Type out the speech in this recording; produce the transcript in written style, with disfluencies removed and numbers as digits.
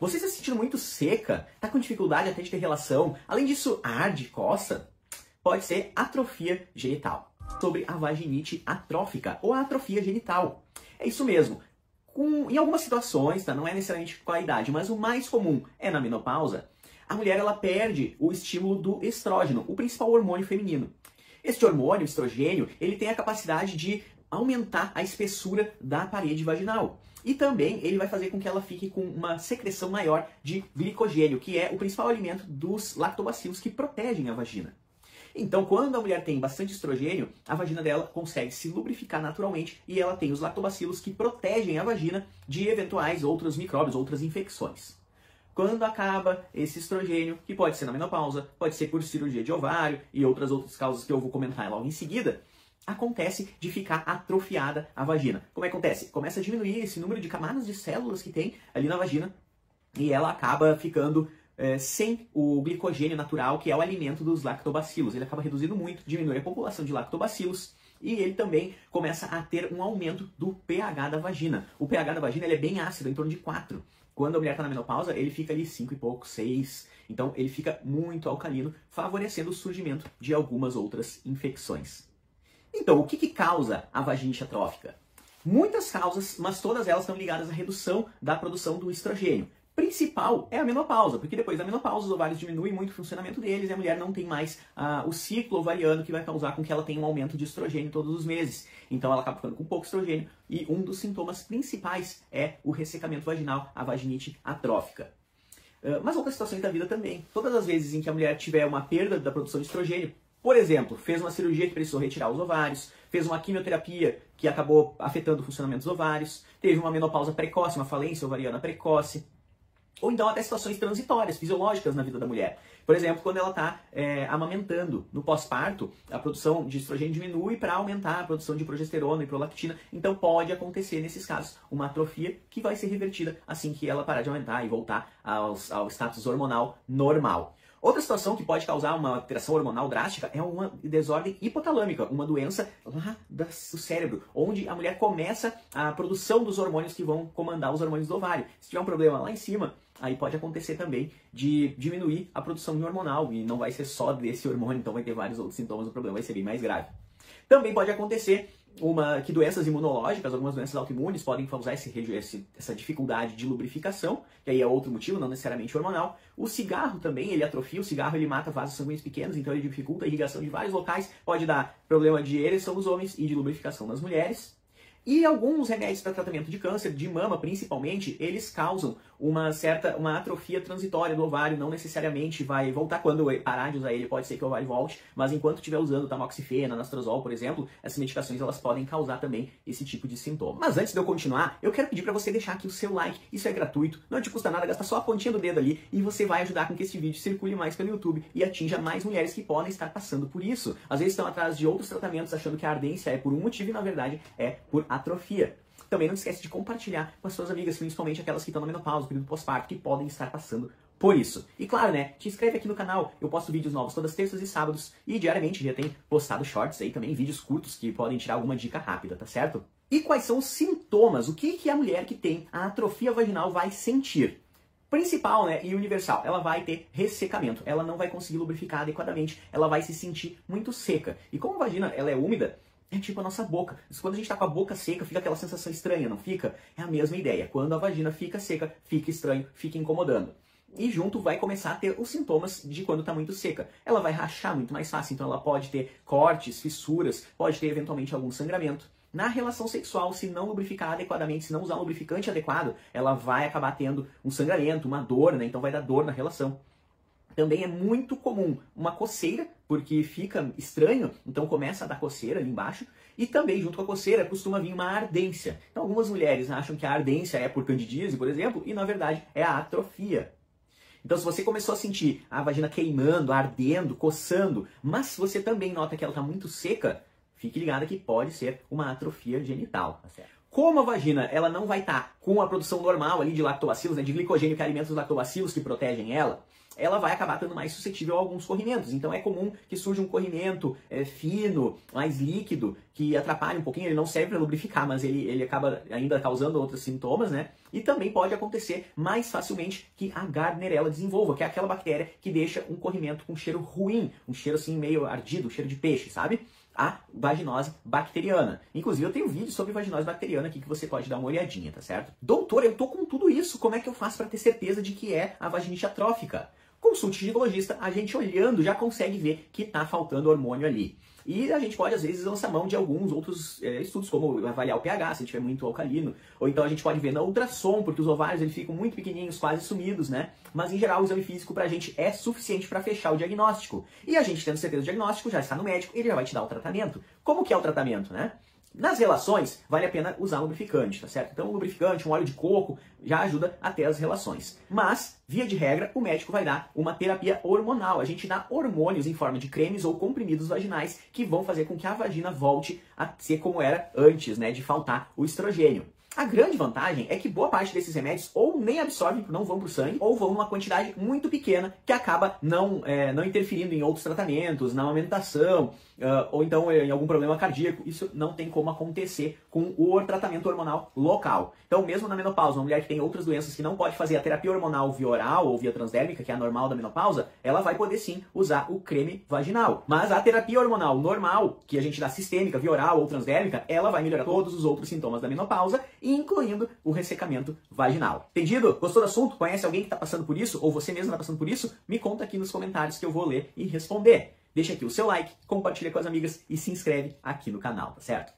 Você está se sentindo muito seca? Está com dificuldade até de ter relação? Além disso, arde, coça? Pode ser atrofia genital. Sobre a vaginite atrófica ou a atrofia genital. É isso mesmo. Em algumas situações, tá? Não é necessariamente com a idade, mas o mais comum é na menopausa. A mulher ela perde o estímulo do estrógeno, o principal hormônio feminino. Este hormônio, o estrogênio, ele tem a capacidade de aumentar a espessura da parede vaginal. E também ele vai fazer com que ela fique com uma secreção maior de glicogênio, que é o principal alimento dos lactobacilos que protegem a vagina. Então, quando a mulher tem bastante estrogênio, a vagina dela consegue se lubrificar naturalmente e ela tem os lactobacilos que protegem a vagina de eventuais outros micróbios, outras infecções. Quando acaba esse estrogênio, que pode ser na menopausa, pode ser por cirurgia de ovário e outras causas que eu vou comentar logo em seguida, acontece de ficar atrofiada a vagina. Como é que acontece? Começa a diminuir esse número de camadas de células que tem ali na vagina e ela acaba ficando sem o glicogênio natural, que é o alimento dos lactobacilos. Ele acaba reduzindo muito, diminui a população de lactobacilos e ele também começa a ter um aumento do pH da vagina. O pH da vagina ele é bem ácido, em torno de 4. Quando a mulher está na menopausa, ele fica ali 5 e pouco, 6. Então ele fica muito alcalino, favorecendo o surgimento de algumas outras infecções. Então, o que causa a vaginite atrófica? Muitas causas, mas todas elas estão ligadas à redução da produção do estrogênio. Principal é a menopausa, porque depois da menopausa os ovários diminuem muito o funcionamento deles e a mulher não tem mais o ciclo ovariano que vai causar com que ela tenha um aumento de estrogênio todos os meses. Então ela acaba ficando com pouco estrogênio e um dos sintomas principais é o ressecamento vaginal, a vaginite atrófica. Mas outras situações da vida também. Todas as vezes em que a mulher tiver uma perda da produção de estrogênio, por exemplo, fez uma cirurgia que precisou retirar os ovários, fez uma quimioterapia que acabou afetando o funcionamento dos ovários, teve uma menopausa precoce, uma falência ovariana precoce, ou então até situações transitórias, fisiológicas na vida da mulher. Por exemplo, quando ela está amamentando, no pós-parto, a produção de estrogênio diminui para aumentar a produção de progesterona e prolactina. Então pode acontecer, nesses casos, uma atrofia que vai ser revertida assim que ela parar de aumentar e voltar ao status hormonal normal. Outra situação que pode causar uma alteração hormonal drástica é uma desordem hipotalâmica, uma doença lá do cérebro, onde a mulher começa a produção dos hormônios que vão comandar os hormônios do ovário. Se tiver um problema lá em cima, aí pode acontecer também de diminuir a produção de hormonal, e não vai ser só desse hormônio, então vai ter vários outros sintomas, o problema vai ser bem mais grave. Também pode acontecer que doenças imunológicas, algumas doenças autoimunes podem causar essa dificuldade de lubrificação, que aí é outro motivo, não necessariamente hormonal. O cigarro também, ele atrofia, o cigarro ele mata vasos sanguíneos pequenos, então ele dificulta a irrigação de vários locais, pode dar problema de ereção nos homens e de lubrificação nas mulheres. E alguns remédios para tratamento de câncer, de mama principalmente, eles causam uma atrofia transitória do ovário, não necessariamente vai voltar. Quando parar de usar ele, pode ser que o ovário volte, mas enquanto estiver usando tamoxifena, anastrozol, por exemplo, essas medicações elas podem causar também esse tipo de sintoma. Mas antes de eu continuar, eu quero pedir para você deixar aqui o seu like, isso é gratuito, não te custa nada, gasta só a pontinha do dedo ali e você vai ajudar com que esse vídeo circule mais pelo YouTube e atinja mais mulheres que podem estar passando por isso. Às vezes estão atrás de outros tratamentos achando que a ardência é por um motivo e na verdade é por atrofia. Também não esquece de compartilhar com as suas amigas, principalmente aquelas que estão na menopausa, no período pós-parto, que podem estar passando por isso. E claro, né, te inscreve aqui no canal, eu posto vídeos novos todas terças e sábados e diariamente já tem postado shorts aí também, vídeos curtos que podem tirar alguma dica rápida, tá certo? E quais são os sintomas? O que a mulher que tem a atrofia vaginal vai sentir? Principal, né, e universal, ela vai ter ressecamento, ela não vai conseguir lubrificar adequadamente, ela vai se sentir muito seca. E como a vagina ela é úmida, é tipo a nossa boca. Quando a gente tá com a boca seca, fica aquela sensação estranha, não fica? É a mesma ideia. Quando a vagina fica seca, fica estranho, fica incomodando. E junto vai começar a ter os sintomas de quando tá muito seca. Ela vai rachar muito mais fácil, então ela pode ter cortes, fissuras, pode ter eventualmente algum sangramento. Na relação sexual, se não lubrificar adequadamente, se não usar um lubrificante adequado, ela vai acabar tendo um sangramento, uma dor, né? Então vai dar dor na relação. Também é muito comum uma coceira, porque fica estranho, então começa a dar coceira ali embaixo. E também, junto com a coceira, costuma vir uma ardência. Então algumas mulheres acham que a ardência é por candidíase, por exemplo, e na verdade é a atrofia. Então se você começou a sentir a vagina queimando, ardendo, coçando, mas se você também nota que ela está muito seca, fique ligada que pode ser uma atrofia genital, tá certo? Como a vagina ela não vai estar com a produção normal ali de lactobacilos, né, de glicogênio que alimenta os lactobacilos que protegem ela vai acabar estando mais suscetível a alguns corrimentos. Então é comum que surja um corrimento fino, mais líquido, que atrapalha um pouquinho, ele não serve para lubrificar, mas ele acaba ainda causando outros sintomas, né? E também pode acontecer mais facilmente que a Gardnerella desenvolva, que é aquela bactéria que deixa um corrimento com cheiro ruim, um cheiro assim meio ardido, um cheiro de peixe, sabe? A vaginose bacteriana. Inclusive, eu tenho vídeo sobre vaginose bacteriana aqui que você pode dar uma olhadinha, tá certo? Doutor, eu tô com tudo isso, como é que eu faço para ter certeza de que é a vaginite atrófica? Consulte o ginecologista, a gente olhando já consegue ver que tá faltando hormônio ali. E a gente pode, às vezes, lançar mão de alguns outros estudos, como avaliar o pH, se estiver muito alcalino. Ou então a gente pode ver na ultrassom, porque os ovários eles ficam muito pequenininhos, quase sumidos, né? Mas, em geral, o exame físico pra gente é suficiente para fechar o diagnóstico. E a gente, tendo certeza do diagnóstico, já está no médico, ele já vai te dar o tratamento. Como que é o tratamento, né? Nas relações, vale a pena usar lubrificante, tá certo? Então, um lubrificante, um óleo de coco, já ajuda a ter as relações. Mas, via de regra, o médico vai dar uma terapia hormonal. A gente dá hormônios em forma de cremes ou comprimidos vaginais que vão fazer com que a vagina volte a ser como era antes, né? De faltar o estrogênio. A grande vantagem é que boa parte desses remédios ou nem absorvem, não vão para o sangue, ou vão numa quantidade muito pequena que acaba não interferindo em outros tratamentos, na amamentação, ou então em algum problema cardíaco. Isso não tem como acontecer com o tratamento hormonal local. Então, mesmo na menopausa, uma mulher que tem outras doenças que não pode fazer a terapia hormonal via oral ou via transdérmica, que é a normal da menopausa, ela vai poder sim usar o creme vaginal. Mas a terapia hormonal normal, que a gente dá sistêmica, via oral ou transdérmica, ela vai melhorar todos os outros sintomas da menopausa, incluindo o ressecamento vaginal. Entendido? Gostou do assunto? Conhece alguém que está passando por isso? Ou você mesmo está passando por isso? Me conta aqui nos comentários que eu vou ler e responder. Deixa aqui o seu like, compartilha com as amigas e se inscreve aqui no canal, tá certo?